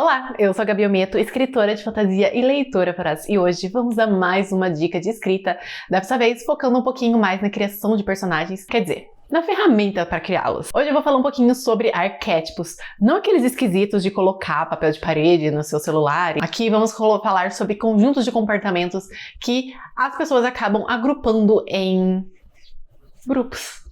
Olá, eu sou a Gabi Ometo, escritora de fantasia e leitora voraz, e hoje vamos a mais uma dica de escrita, dessa vez focando um pouquinho mais na criação de personagens, quer dizer, na ferramenta para criá-los. Hoje eu vou falar um pouquinho sobre arquétipos, não aqueles esquisitos de colocar papel de parede no seu celular. Aqui vamos falar sobre conjuntos de comportamentos que as pessoas acabam agrupando em grupos.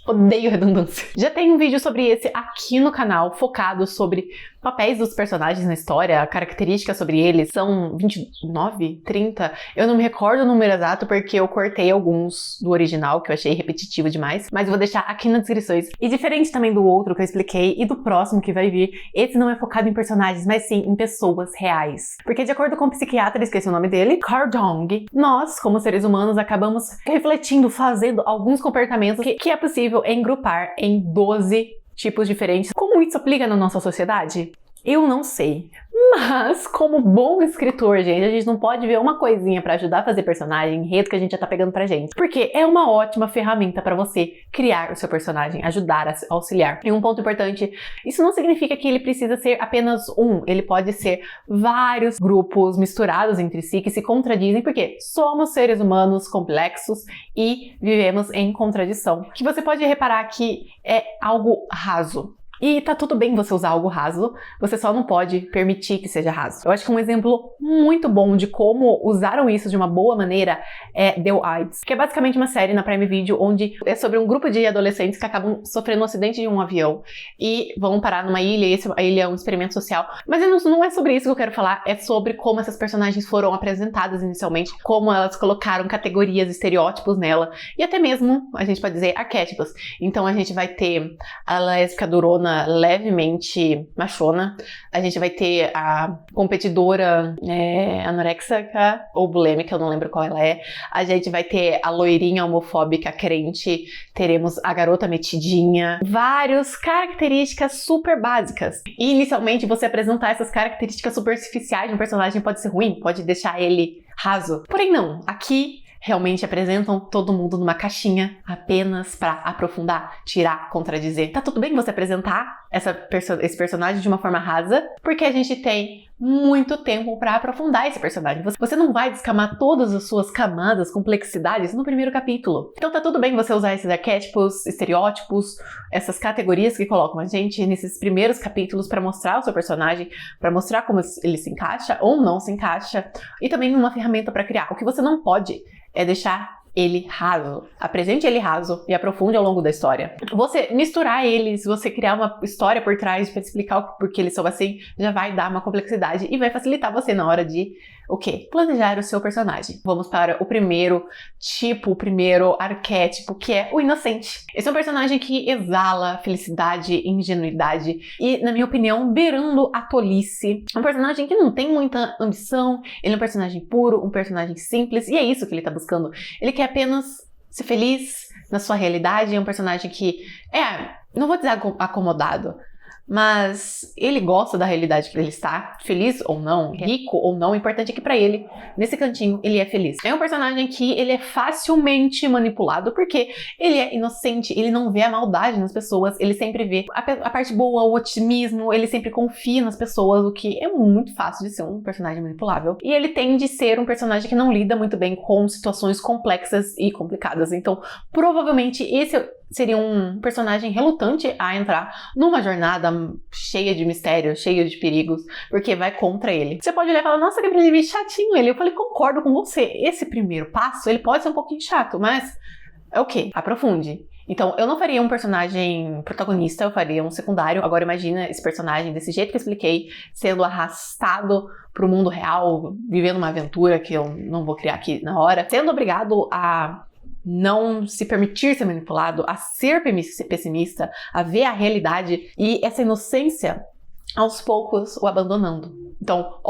Odeio redundância. Já tem um vídeo sobre esse aqui no canal, focado sobre papéis dos personagens na história, características sobre eles. São 29, 30, eu não me recordo o número exato porque eu cortei alguns do original, que eu achei repetitivo demais, mas eu vou deixar aqui nas descrições. E diferente também do outro que eu expliquei e do próximo que vai vir, esse não é focado em personagens, mas sim em pessoas reais. Porque de acordo com o psiquiatra, esqueci o nome dele, Carl Jung, nós, como seres humanos, acabamos refletindo, fazendo alguns comportamentos que é possível engrupar em 12 tipos diferentes. Como isso aplica na nossa sociedade? Eu não sei. Mas, como bom escritor, gente, a gente não pode ver uma coisinha pra ajudar a fazer personagem, enredo que a gente já tá pegando pra gente. Porque é uma ótima ferramenta pra você criar o seu personagem, ajudar a auxiliar. E um ponto importante, isso não significa que ele precisa ser apenas um. Ele pode ser vários grupos misturados entre si que se contradizem, porque somos seres humanos complexos e vivemos em contradição. Que você pode reparar que é algo raso. E tá tudo bem você usar algo raso, você só não pode permitir que seja raso. Eu acho que um exemplo muito bom de como usaram isso de uma boa maneira é The Wides, que é basicamente uma série na Prime Video onde é sobre um grupo de adolescentes que acabam sofrendo um acidente de um avião e vão parar numa ilha, e a ilha é um experimento social. Mas não é sobre isso que eu quero falar, é sobre como essas personagens foram apresentadas inicialmente, como elas colocaram categorias, estereótipos nela, e até mesmo, a gente pode dizer, arquétipos. Então a gente vai ter a lésbica durona levemente machona, a gente vai ter a competidora anorexica ou bulêmica, eu não lembro qual ela é, a gente vai ter a loirinha homofóbica crente, teremos a garota metidinha, várias características super básicas. E inicialmente você apresentar essas características superficiais de um personagem pode ser ruim, pode deixar ele raso. Porém não, aqui realmente apresentam todo mundo numa caixinha apenas pra aprofundar, tirar, contradizer. Tá tudo bem você apresentar esse personagem de uma forma rasa, porque a gente tem muito tempo pra aprofundar esse personagem. Você não vai descamar todas as suas camadas, complexidades no primeiro capítulo. Então tá tudo bem você usar esses arquétipos, estereótipos, essas categorias que colocam a gente nesses primeiros capítulos pra mostrar o seu personagem, pra mostrar como ele se encaixa ou não se encaixa, e também uma ferramenta pra criar. O que você não pode é deixar ele raso. Apresente ele raso e aprofunde ao longo da história. Você misturar eles, você criar uma história por trás para explicar o porquê eles são assim, já vai dar uma complexidade e vai facilitar você na hora de, o quê? Planejar o seu personagem. Vamos para o primeiro tipo, o primeiro arquétipo, que é o inocente. Esse é um personagem que exala felicidade, ingenuidade e, na minha opinião, beirando a tolice. Um personagem que não tem muita ambição, ele é um personagem puro, um personagem simples, e é isso que ele tá buscando. Ele quer apenas ser feliz na sua realidade, é um personagem que não vou dizer acomodado, mas ele gosta da realidade que ele está, feliz ou não, rico ou não, o importante é que pra ele, nesse cantinho, ele é feliz. É um personagem que ele é facilmente manipulado, porque ele é inocente, ele não vê a maldade nas pessoas, ele sempre vê a parte boa, o otimismo, ele sempre confia nas pessoas, o que é muito fácil de ser um personagem manipulável. E ele tende a ser um personagem que não lida muito bem com situações complexas e complicadas, então provavelmente esse seria um personagem relutante a entrar numa jornada cheia de mistérios, cheia de perigos, porque vai contra ele. Você pode olhar e falar, nossa, que meio chatinho ele. Eu falei, concordo com você. Esse primeiro passo, ele pode ser um pouquinho chato, mas é o quê? Aprofunde. Então, eu não faria um personagem protagonista, eu faria um secundário. Agora imagina esse personagem desse jeito que eu expliquei, sendo arrastado pro mundo real, vivendo uma aventura que eu não vou criar aqui na hora, sendo obrigado a não se permitir ser manipulado, a ser pessimista, a ver a realidade e essa inocência aos poucos o abandonando. Então,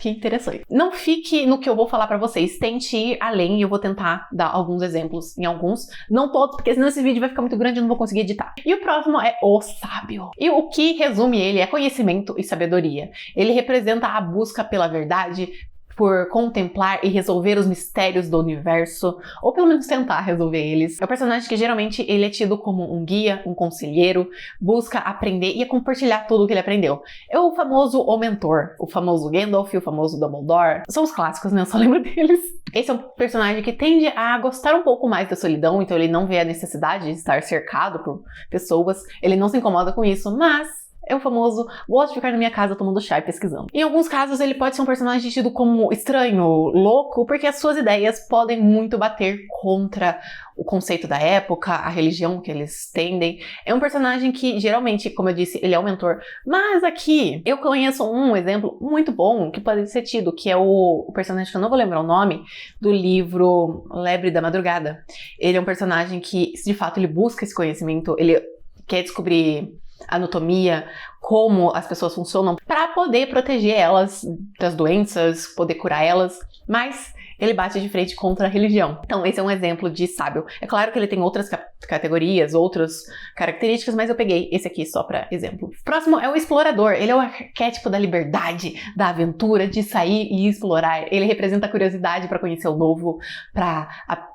que interessante. Não fique no que eu vou falar pra vocês, tente ir além e eu vou tentar dar alguns exemplos em alguns, não todos, porque senão esse vídeo vai ficar muito grande e eu não vou conseguir editar. E o próximo é o sábio. E o que resume ele é conhecimento e sabedoria. Ele representa a busca pela verdade, por contemplar e resolver os mistérios do universo, ou pelo menos tentar resolver eles. É um personagem que geralmente ele é tido como um guia, um conselheiro, busca aprender e compartilhar tudo o que ele aprendeu. É o famoso o mentor, o famoso Gandalf, o famoso Dumbledore. São os clássicos, né? Eu só lembro deles. Esse é um personagem que tende a gostar um pouco mais da solidão, então ele não vê a necessidade de estar cercado por pessoas, ele não se incomoda com isso, mas é o famoso, gosto de ficar na minha casa tomando chá e pesquisando. Em alguns casos, ele pode ser um personagem tido como estranho, louco, porque as suas ideias podem muito bater contra o conceito da época, a religião que eles tendem. É um personagem que, geralmente, como eu disse, ele é o mentor. Mas aqui, eu conheço um exemplo muito bom que pode ser tido, que é o personagem que eu não vou lembrar o nome, do livro Lebre da Madrugada. Ele é um personagem que, de fato, ele busca esse conhecimento, ele quer descobrir anatomia, como as pessoas funcionam, para poder proteger elas das doenças, poder curar elas, mas ele bate de frente contra a religião. Então esse é um exemplo de sábio. É claro que ele tem outras categorias, outras características, mas eu peguei esse aqui só para exemplo. Próximo é o explorador. Ele é o arquétipo da liberdade, da aventura, de sair e explorar. Ele representa a curiosidade para conhecer o novo, para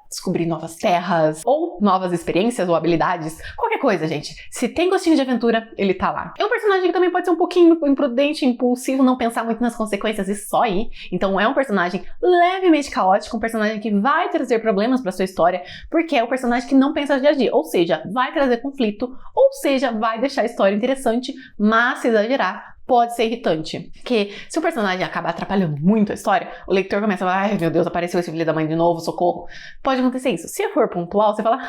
descobrir novas terras, ou novas experiências ou habilidades, qualquer coisa, gente. Se tem gostinho de aventura, ele tá lá. É um personagem que também pode ser um pouquinho imprudente, impulsivo, não pensar muito nas consequências e só ir. Então é um personagem levemente caótico, um personagem que vai trazer problemas pra sua história, porque é um personagem que não pensa de agir, ou seja, vai trazer conflito, ou seja, vai deixar a história interessante, mas se exagerar, pode ser irritante. Porque se o personagem acaba atrapalhando muito a história, o leitor começa a falar, ai meu Deus, apareceu esse filho da mãe de novo, socorro. Pode acontecer isso. Se for pontual, você fala,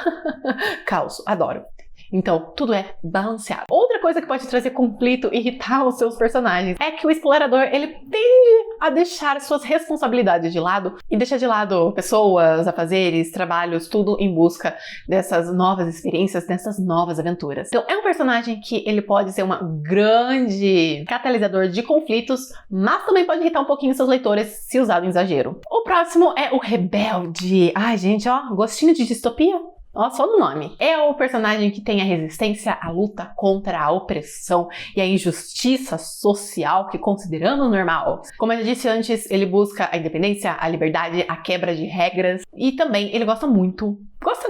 caos, adoro. Então, tudo é balanceado. Outra coisa que pode trazer conflito e irritar os seus personagens é que o explorador, ele tende a deixar suas responsabilidades de lado e deixar de lado pessoas, afazeres, trabalhos, tudo em busca dessas novas experiências, dessas novas aventuras. Então, é um personagem que ele pode ser um grande catalisador de conflitos, mas também pode irritar um pouquinho seus leitores se usado em exagero. O próximo é o rebelde. Ai, gente, ó, gostinho de distopia? Ó, só no nome. É o personagem que tem a resistência à luta contra a opressão e a injustiça social que consideramos normal. Como eu já disse antes, ele busca a independência, a liberdade, a quebra de regras e também ele gosta muito,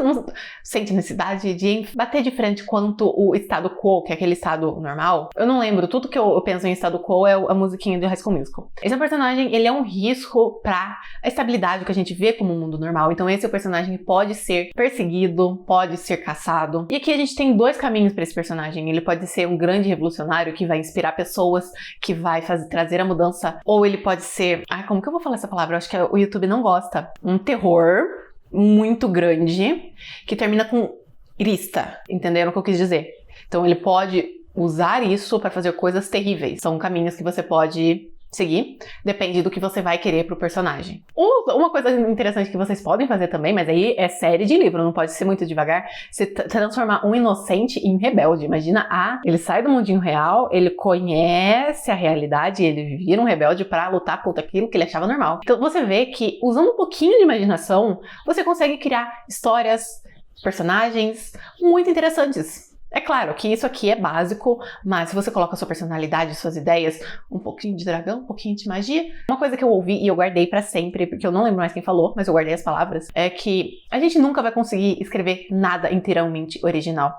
não sente necessidade de bater de frente quanto o statu quo, que é aquele estado normal. Eu não lembro, tudo que eu penso em statu quo é a musiquinha do High School Musical. Esse é um personagem, ele é um risco para a estabilidade que a gente vê como um mundo normal. Então esse é o personagem que pode ser perseguido, pode ser caçado. E aqui a gente tem dois caminhos para esse personagem. Ele pode ser um grande revolucionário que vai inspirar pessoas, que vai trazer a mudança, ou ele pode ser, como que eu vou falar essa palavra? Eu acho que o YouTube não gosta. Um terror muito grande, que termina com irista, entenderam o que eu quis dizer? Então ele pode usar isso para fazer coisas terríveis. São caminhos que você pode seguir, depende do que você vai querer pro personagem. Uma coisa interessante que vocês podem fazer também, mas aí é série de livro, não pode ser muito devagar, você transformar um inocente em rebelde. Imagina, ele sai do mundinho real, ele conhece a realidade, ele vira um rebelde pra lutar contra aquilo que ele achava normal. Então você vê que, usando um pouquinho de imaginação, você consegue criar histórias, personagens muito interessantes. É claro que isso aqui é básico, mas se você coloca a sua personalidade, suas ideias, um pouquinho de dragão, um pouquinho de magia. Uma coisa que eu ouvi e eu guardei pra sempre, porque eu não lembro mais quem falou, mas eu guardei as palavras, é que a gente nunca vai conseguir escrever nada inteiramente original.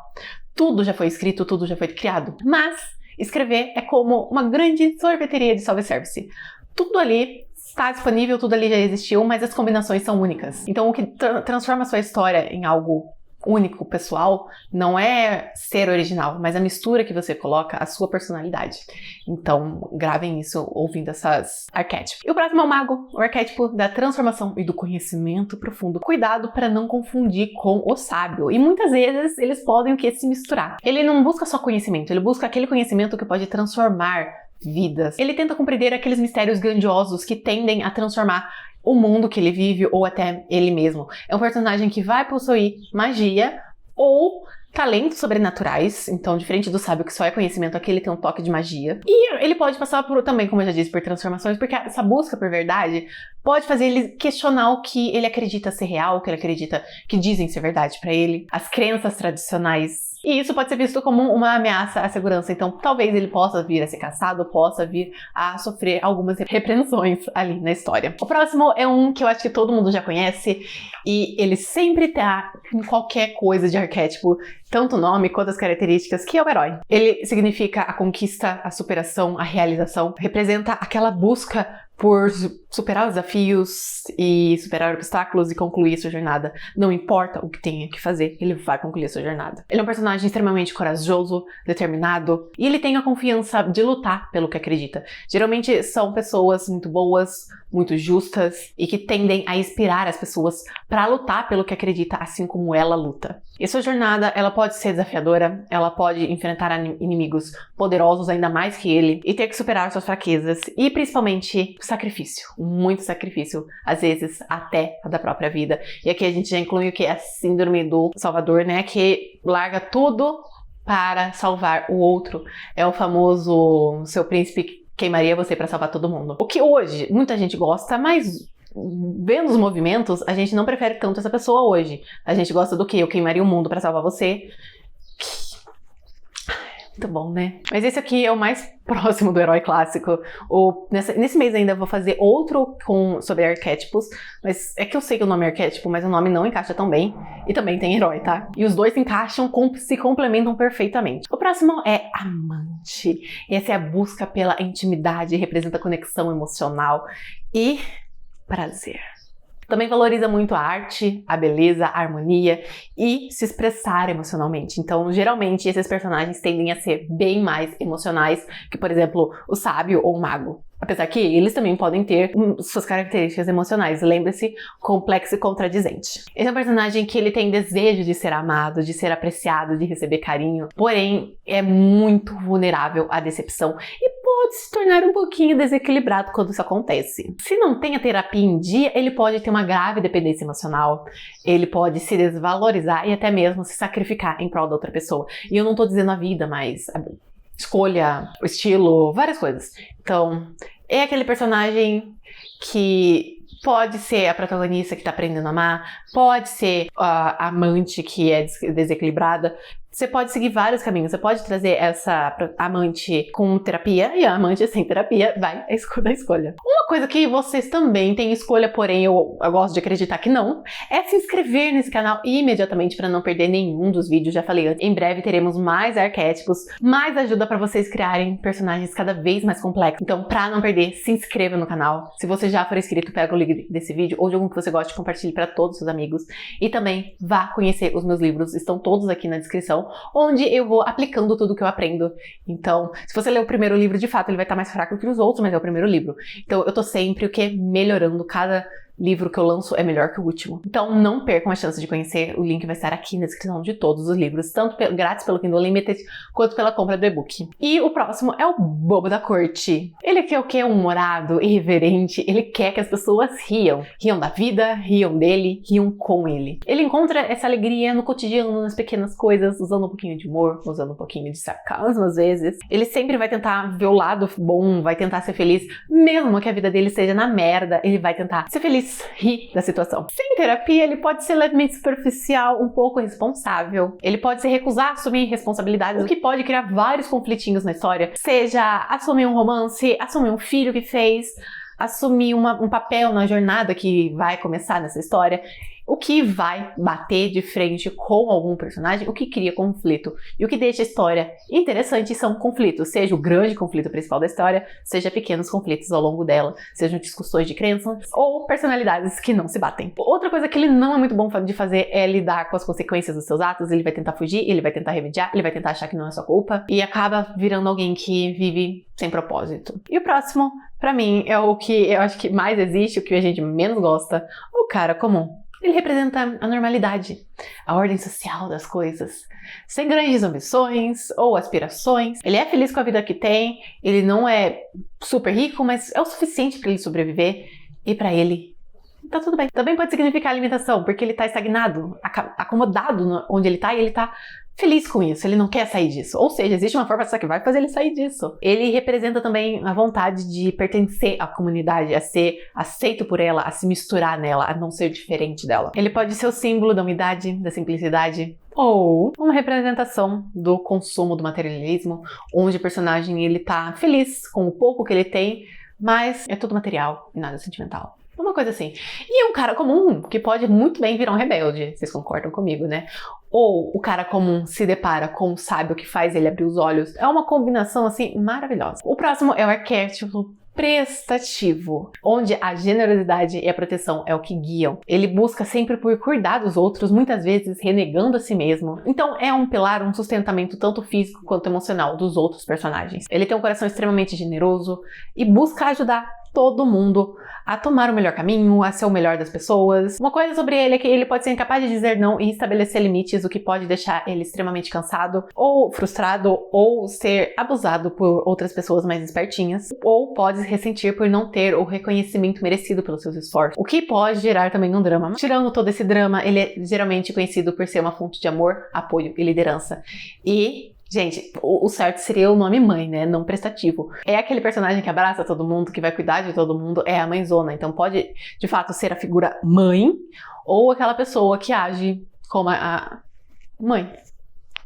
Tudo já foi escrito, tudo já foi criado. Mas escrever é como uma grande sorveteria de self-service. Tudo ali está disponível, tudo ali já existiu, mas as combinações são únicas. Então o que transforma a sua história em algo único, pessoal, não é ser original, mas a mistura que você coloca, a sua personalidade. Então, gravem isso ouvindo essas arquétipos. E o próximo é o mago, o arquétipo da transformação e do conhecimento profundo. Cuidado para não confundir com o sábio. E muitas vezes eles podem se misturar. Ele não busca só conhecimento, ele busca aquele conhecimento que pode transformar vidas. Ele tenta compreender aqueles mistérios grandiosos que tendem a transformar o mundo que ele vive ou até ele mesmo. É um personagem que vai possuir magia ou talentos sobrenaturais, então diferente do sábio que só é conhecimento, aqui ele tem um toque de magia. E ele pode passar por também, como eu já disse, por transformações, porque essa busca por verdade pode fazer ele questionar o que ele acredita ser real, o que ele acredita que dizem ser verdade pra ele, as crenças tradicionais. E isso pode ser visto como uma ameaça à segurança, então talvez ele possa vir a ser caçado, possa vir a sofrer algumas repreensões ali na história. O próximo é um que eu acho que todo mundo já conhece e ele sempre tá em qualquer coisa de arquétipo, tanto o nome quanto as características, que é o herói. Ele significa a conquista, a superação, a realização, representa aquela busca por superar os desafios e superar obstáculos e concluir sua jornada. Não importa o que tenha que fazer, ele vai concluir sua jornada. Ele é um personagem extremamente corajoso, determinado, e ele tem a confiança de lutar pelo que acredita. Geralmente são pessoas muito boas, muito justas e que tendem a inspirar as pessoas para lutar pelo que acredita, assim como ela luta. E sua jornada, ela pode ser desafiadora, ela pode enfrentar inimigos poderosos ainda mais que ele e ter que superar suas fraquezas e principalmente sacrifício, muito sacrifício, às vezes até a da própria vida. E aqui a gente já inclui o que é a síndrome do Salvador, né, que larga tudo para salvar o outro. É o famoso seu príncipe queimaria você para salvar todo mundo. O que hoje muita gente gosta, mas vendo os movimentos, a gente não prefere tanto essa pessoa hoje. A gente gosta do quê? Eu queimaria o mundo para salvar você. Muito bom, né? Mas esse aqui é o mais próximo do herói clássico. Nesse mês ainda eu vou fazer outro sobre arquétipos, mas é que eu sei que o nome é arquétipo, mas o nome não encaixa tão bem. E também tem herói, tá? E os dois se encaixam, se complementam perfeitamente. O próximo é amante. Essa é a busca pela intimidade, representa conexão emocional e prazer. Também valoriza muito a arte, a beleza, a harmonia e se expressar emocionalmente. Então, geralmente, esses personagens tendem a ser bem mais emocionais que, por exemplo, o sábio ou o mago. Apesar que eles também podem ter suas características emocionais. Lembre-se, complexo e contradizente. Esse é um personagem que ele tem desejo de ser amado, de ser apreciado, de receber carinho, porém é muito vulnerável à decepção e pode se tornar um pouquinho desequilibrado quando isso acontece. Se não tem a terapia em dia, ele pode ter uma grave dependência emocional, ele pode se desvalorizar e até mesmo se sacrificar em prol da outra pessoa. E eu não tô dizendo a vida, mas escolha, o estilo, várias coisas. Então, é aquele personagem que pode ser a protagonista que tá aprendendo a amar, pode ser a amante que é desequilibrada. Você pode seguir vários caminhos. Você pode trazer essa amante com terapia e a amante sem terapia vai da escolha. Uma coisa que vocês também têm escolha, porém eu gosto de acreditar que não, é se inscrever nesse canal imediatamente para não perder nenhum dos vídeos. Já falei antes, em breve teremos mais arquétipos, mais ajuda para vocês criarem personagens cada vez mais complexos. Então, para não perder, se inscreva no canal. Se você já for inscrito, pega o link desse vídeo ou de algum que você goste, compartilhe para todos os seus amigos. E também vá conhecer os meus livros, estão todos aqui na descrição, onde eu vou aplicando tudo que eu aprendo. Então, se você ler o primeiro livro, de fato, ele vai estar mais fraco que os outros, mas é o primeiro livro. Então, eu tô sempre melhorando. Cada livro que eu lanço é melhor que o último. Então, não percam a chance de conhecer. O link vai estar aqui na descrição de todos os livros, tanto grátis pelo Kindle Unlimited, quanto pela compra do e-book. E o próximo é o bobo da corte. Ele quer o quê? Humorado, irreverente. Ele quer que as pessoas riam. Riam da vida, riam dele, riam com ele. Ele encontra essa alegria no cotidiano, nas pequenas coisas, usando um pouquinho de humor, usando um pouquinho de sarcasmo às vezes. Ele sempre vai tentar ver o lado bom, vai tentar ser feliz, mesmo que a vida dele seja na merda, ele vai tentar ser feliz, rir da situação. Sem terapia, ele pode ser levemente superficial, um pouco irresponsável. Ele pode se recusar a assumir responsabilidades, o que pode criar vários conflitinhos na história. Seja assumir um romance, assumir um filho que fez, assumir um papel na jornada que vai começar nessa história. O que vai bater de frente com algum personagem, o que cria conflito. E o que deixa a história interessante são conflitos, seja o grande conflito principal da história, seja pequenos conflitos ao longo dela, sejam discussões de crenças ou personalidades que não se batem. Outra coisa que ele não é muito bom de fazer é lidar com as consequências dos seus atos. Ele vai tentar fugir, ele vai tentar remediar, ele vai tentar achar que não é sua culpa e acaba virando alguém que vive sem propósito. E o próximo, pra mim, é o que eu acho que mais existe, o que a gente menos gosta, o cara comum. Ele representa a normalidade, a ordem social das coisas, sem grandes ambições ou aspirações. Ele é feliz com a vida que tem, ele não é super rico, mas é o suficiente para ele sobreviver e para ele tá tudo bem. Também pode significar alimentação, porque ele tá estagnado, acomodado onde ele tá e ele tá feliz com isso, ele não quer sair disso. Ou seja, existe uma força que vai fazer ele sair disso. Ele representa também a vontade de pertencer à comunidade, a ser aceito por ela, a se misturar nela, a não ser diferente dela. Ele pode ser o símbolo da unidade, da simplicidade, ou uma representação do consumo, do materialismo, onde o personagem ele tá feliz com o pouco que ele tem, mas é tudo material e nada sentimental. Uma coisa assim. E é um cara comum que pode muito bem virar um rebelde. Vocês concordam comigo, né? Ou o cara comum se depara com o sábio que faz ele abrir os olhos. É uma combinação, assim, maravilhosa. O próximo é o arquétipo prestativo, onde a generosidade e a proteção é o que guiam. Ele busca sempre por cuidar dos outros, muitas vezes renegando a si mesmo. Então é um pilar, um sustentamento tanto físico quanto emocional dos outros personagens. Ele tem um coração extremamente generoso e busca ajudar todo mundo a tomar o melhor caminho, a ser o melhor das pessoas. Uma coisa sobre ele é que ele pode ser incapaz de dizer não e estabelecer limites, o que pode deixar ele extremamente cansado, ou frustrado, ou ser abusado por outras pessoas mais espertinhas, ou pode se ressentir por não ter o reconhecimento merecido pelos seus esforços, o que pode gerar também um drama. Tirando todo esse drama, ele é geralmente conhecido por ser uma fonte de amor, apoio e liderança. E gente, o certo seria o nome mãe, né? Não prestativo. É aquele personagem que abraça todo mundo, que vai cuidar de todo mundo, é a mãezona. Então pode, de fato, ser a figura mãe ou aquela pessoa que age como a mãe.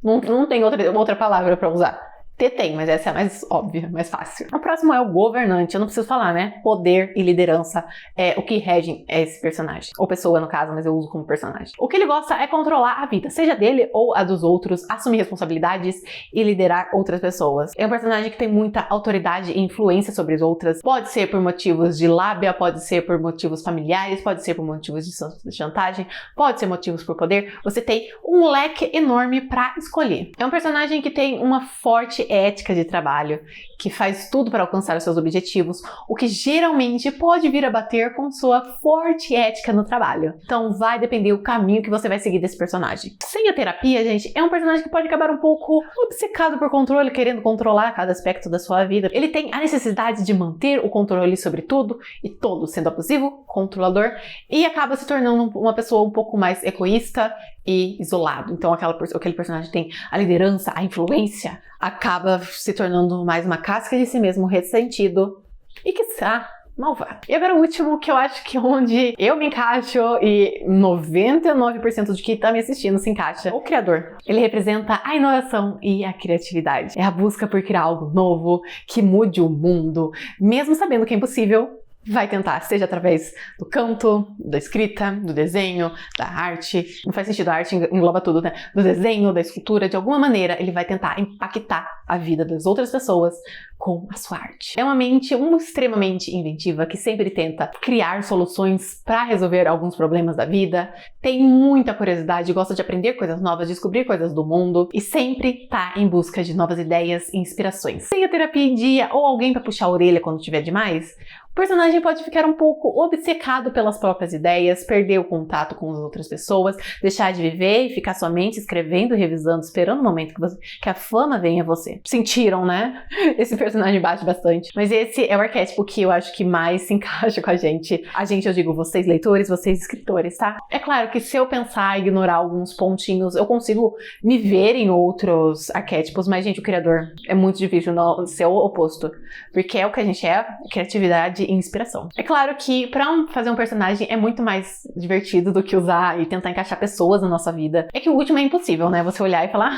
Não tem outra palavra pra usar. Tem, mas essa é a mais óbvia, mais fácil. O próximo é o governante. Eu não preciso falar, né? Poder e liderança é o que regem esse personagem. Ou pessoa, no caso, mas eu uso como personagem. O que ele gosta é controlar a vida, seja dele ou a dos outros, assumir responsabilidades e liderar outras pessoas. É um personagem que tem muita autoridade e influência sobre as outras. Pode ser por motivos de lábia, pode ser por motivos familiares, pode ser por motivos de chantagem, pode ser motivos por poder. Você tem um leque enorme pra escolher. É um personagem que tem uma forte ética de trabalho, que faz tudo para alcançar os seus objetivos, o que geralmente pode vir a bater com sua forte ética no trabalho. Então vai depender o caminho que você vai seguir desse personagem. Sem a terapia, gente, é um personagem que pode acabar um pouco obcecado por controle, querendo controlar cada aspecto da sua vida. Ele tem a necessidade de manter o controle sobre tudo e todos, sendo abusivo, controlador, e acaba se tornando uma pessoa um pouco mais egoísta e isolado. Então aquele personagem tem a liderança, a influência, acaba se tornando mais uma casca de si mesmo, ressentido e quiçá malvado. E agora o último, que eu acho que onde eu me encaixo e 99% de quem tá me assistindo se encaixa, o criador. Ele representa a inovação e a criatividade. É a busca por criar algo novo, que mude o mundo, mesmo sabendo que é impossível. Vai tentar, seja através do canto, da escrita, do desenho, da arte. Não faz sentido, a arte engloba tudo, né? Do desenho, da escultura, de alguma maneira ele vai tentar impactar a vida das outras pessoas com a sua arte. É uma mente extremamente inventiva que sempre tenta criar soluções para resolver alguns problemas da vida, tem muita curiosidade, gosta de aprender coisas novas, descobrir coisas do mundo e sempre tá em busca de novas ideias e inspirações. Sem a terapia em dia ou alguém para puxar a orelha quando tiver demais, o personagem pode ficar um pouco obcecado pelas próprias ideias, perder o contato com as outras pessoas, deixar de viver e ficar somente escrevendo e revisando, esperando o momento que a fama venha a você. Sentiram, né? Esse personagem bate bastante. Mas esse é o arquétipo que eu acho que mais se encaixa com a gente. A gente, eu digo, vocês leitores, vocês escritores, tá? É claro que se eu pensar e ignorar alguns pontinhos, eu consigo me ver em outros arquétipos, mas, gente, o criador é muito difícil não ser o oposto. Porque é o que a gente é, criatividade e inspiração. É claro que fazer um personagem é muito mais divertido do que usar e tentar encaixar pessoas na nossa vida. É que o último é impossível, né? Você olhar e falar,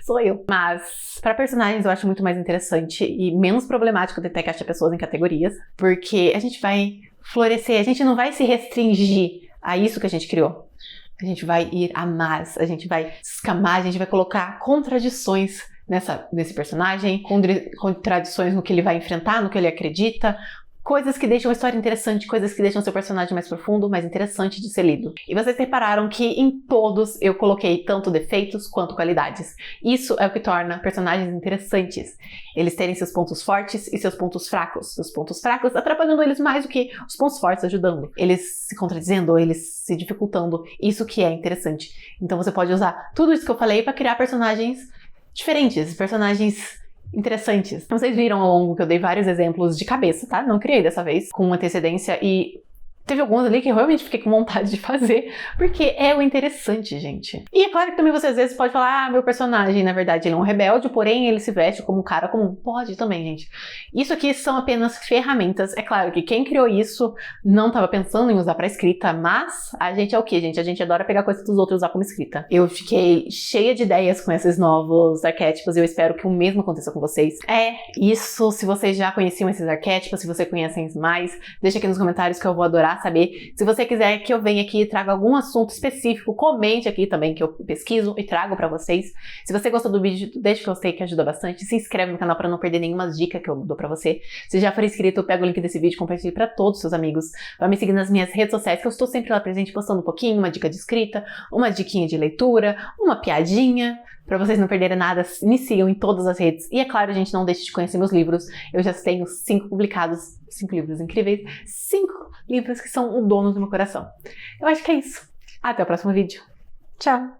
sou eu. Mas para personagens eu acho muito mais interessante e menos problemático tentar encaixar pessoas em categorias, porque a gente vai florescer, a gente não vai se restringir a isso que a gente criou. A gente vai ir a mais, a gente vai escamar, a gente vai colocar contradições nesse personagem, contradições no que ele vai enfrentar, no que ele acredita, coisas que deixam a história interessante, coisas que deixam seu personagem mais profundo, mais interessante de ser lido. E vocês repararam que em todos eu coloquei tanto defeitos quanto qualidades. Isso é o que torna personagens interessantes. Eles terem seus pontos fortes e seus pontos fracos. Seus pontos fracos atrapalhando eles mais do que os pontos fortes ajudando. Eles se contradizendo, eles se dificultando. Isso que é interessante. Então você pode usar tudo isso que eu falei para criar personagens diferentes, personagens interessantes. Vocês viram ao longo que eu dei vários exemplos de cabeça, tá? Não criei dessa vez com antecedência e teve alguns ali que eu realmente fiquei com vontade de fazer, porque é o interessante, gente. E é claro que também você às vezes pode falar, meu personagem, na verdade, ele é um rebelde, porém ele se veste como um cara comum. Pode também, gente. Isso aqui são apenas ferramentas. É claro que quem criou isso não estava pensando em usar para escrita, mas a gente é o quê, gente? A gente adora pegar coisas dos outros e usar como escrita. Eu fiquei cheia de ideias com esses novos arquétipos e eu espero que o mesmo aconteça com vocês. É isso, se vocês já conheciam esses arquétipos, se você conhecem mais, deixa aqui nos comentários que eu vou adorar saber. Se você quiser que eu venha aqui e traga algum assunto específico, comente aqui também que eu pesquiso e trago pra vocês. Se você gostou do vídeo, deixa o gostei que ajuda bastante. Se inscreve no canal pra não perder nenhuma dica que eu dou pra você. Se já for inscrito, pega o link desse vídeo e compartilhe pra todos os seus amigos. Vai me seguir nas minhas redes sociais, que eu estou sempre lá presente, postando um pouquinho, uma dica de escrita, uma diquinha de leitura, uma piadinha. Pra vocês não perderem nada, me sigam em todas as redes. E é claro, gente, não deixe de conhecer meus livros. Eu já tenho 5 publicados, 5 livros incríveis, 5 livros que são o dono do meu coração. Eu acho que é isso. Até o próximo vídeo. Tchau!